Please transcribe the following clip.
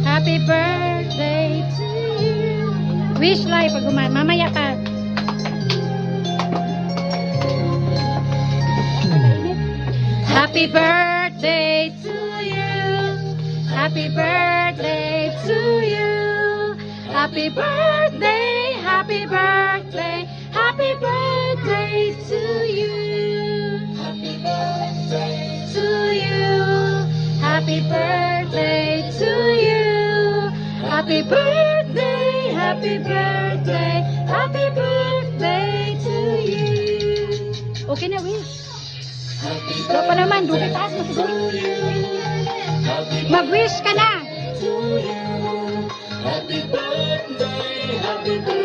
Happy birthday to you. Wish life pag mamaya ka. Happy birthday to you. Happy birthday to you. Happy birthday, happy birthday, happy birthday to you. Happy birthday to you. Happy birthday to you. Happy birthday, happy birthday, happy birthday to you. Okay na, wish. Ito pa naman, dupi taas mo siguro. Mag-wish ka na. Happy birthday, happy birthday.